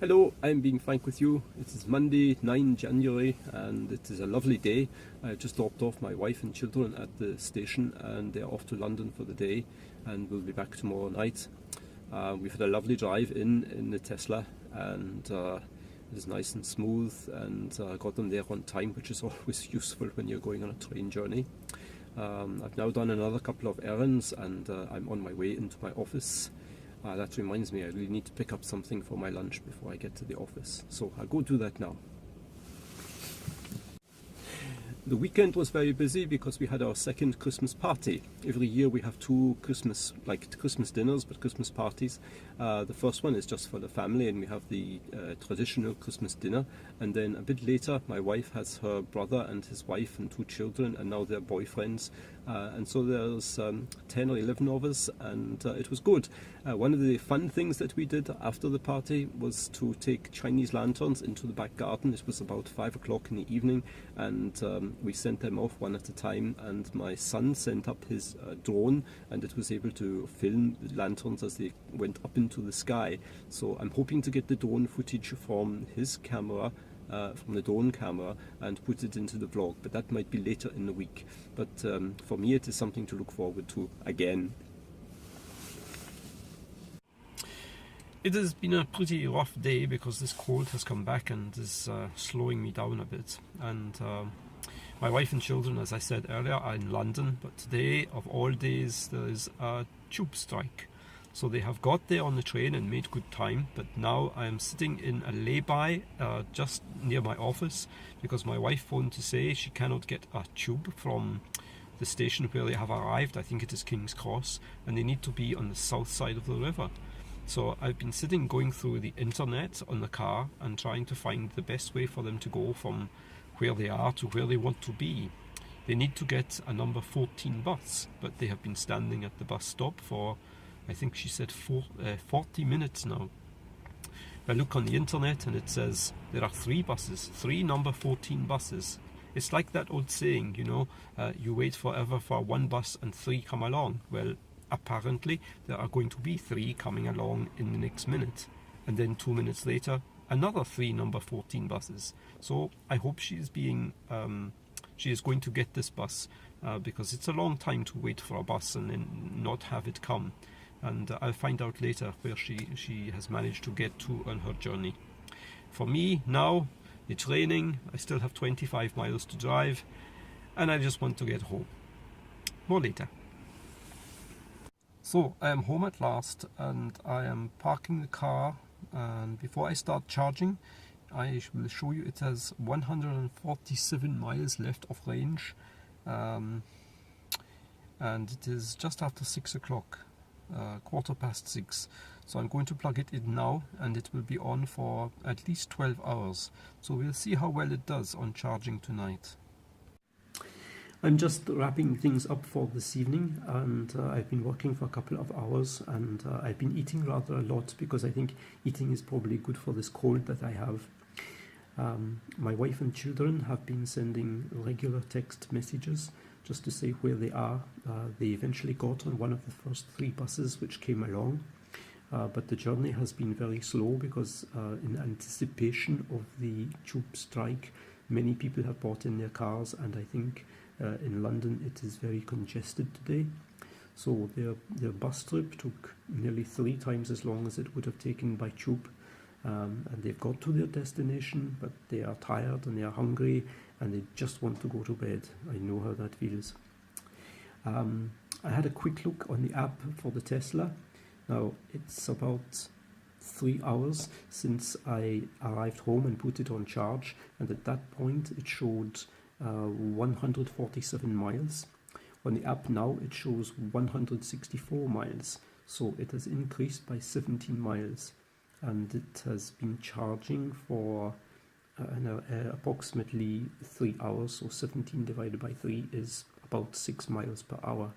Hello, I'm being frank with you. It is Monday, 9 January, and it is a lovely day. I just dropped off my wife and children at the station, and they're off to London for the day, and we'll be back tomorrow night. We've had a lovely drive in the Tesla, and it was nice and smooth, and got them there on time, which is always useful when you're going on a train journey. I've now done another couple of errands, and I'm on my way into my office. That reminds me, I really need to pick up something for my lunch before I get to the office. So I'll go do that now. The weekend was very busy because we had our second Christmas party. Every year we have two Christmas dinners, but Christmas parties. The first one is just for the family, and we have the traditional Christmas dinner. And then a bit later, my wife has her brother and his wife and two children, and now their boyfriends. And so there's 10 or 11 of us, and it was good. One of the fun things that we did after the party was to take Chinese lanterns into the back garden. It was about 5 o'clock in the evening, and we sent them off one at a time, and my son sent up his drone, and it was able to film the lanterns as they went up into the sky. So I'm hoping to get the drone footage from his camera, from the drone camera, and put it into the vlog, but that might be later in the week. But for me it is something to look forward to again. It has been a pretty rough day because this cold has come back and is slowing me down a bit. And my wife and children, as I said earlier, are in London, but today, of all days, there is a tube strike. So they have got there on the train and made good time, but now I am sitting in a lay-by just near my office because my wife phoned to say she cannot get a tube from the station where they have arrived. I think it is King's Cross, and they need to be on the south side of the river. So I've been sitting going through the internet on the car and trying to find the best way for them to go from where they are to where they want to be. They need to get a number 14 bus, but they have been standing at the bus stop for, I think she said 40 minutes now. I look on the internet and it says there are 3 buses, 3 number 14 buses. It's like that old saying, you know, you wait forever for 1 bus and 3 come along. Well, apparently there are going to be 3 coming along in the next minute, and then 2 minutes later another 3 number 14 buses. So I hope she is going to get this bus, because it's a long time to wait for a bus and then not have it come. And I'll find out later where she has managed to get to on her journey. For me now, it's raining, I still have 25 miles to drive, and I just want to get home. More later. So I am home at last, and I am parking the car, and before I start charging I will show you it has 147 miles left of range, and it is just after 6 o'clock, 6:15. So I'm going to plug it in now, and it will be on for at least 12 hours. So we'll see how well it does on charging tonight. I'm just wrapping things up for this evening, and I've been working for a couple of hours, and I've been eating rather a lot because I think eating is probably good for this cold that I have. My wife and children have been sending regular text messages just to say where they are. They eventually got on one of the first 3 buses which came along, but the journey has been very slow because in anticipation of the tube strike, many people have brought in their cars, and I think in London it is very congested today. So their bus trip took nearly 3 times as long as it would have taken by tube. And they've got to their destination, but they are tired and they are hungry and they just want to go to bed. I know how that feels. I had a quick look on the app for the Tesla. Now it's about 3 hours since I arrived home and put it on charge, and at that point it showed 147 miles. On the app now it shows 164 miles, so it has increased by 17 miles. And it has been charging for approximately 3 hours, so 17 divided by 3 is about 6 miles per hour.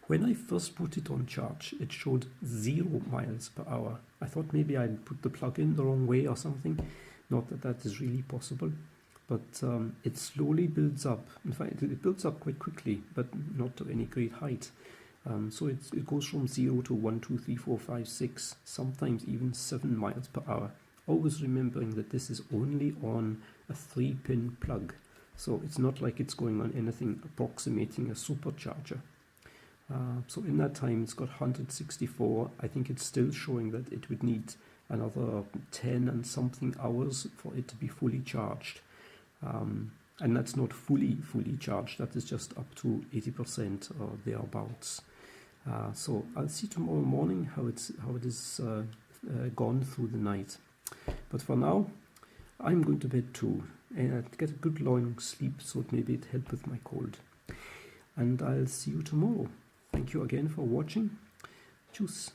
When I first put it on charge, it showed 0 miles per hour. I thought maybe I'd put the plug in the wrong way or something. Not that that is really possible, but it slowly builds up. In fact, it builds up quite quickly, but not to any great height. So it goes from 0 to 1, 2, 3, 4, 5, 6, sometimes even 7 miles per hour. Always remembering that this is only on a 3-pin plug. So it's not like it's going on anything approximating a supercharger. So in that time it's got 164. I think it's still showing that it would need another 10 and something hours for it to be fully charged. And that's not fully charged, that is just up to 80% or thereabouts. So I'll see tomorrow morning how it is gone through the night. But for now, I'm going to bed too, and get a good long sleep, so maybe it helped with my cold. And I'll see you tomorrow. Thank you again for watching. Tschüss.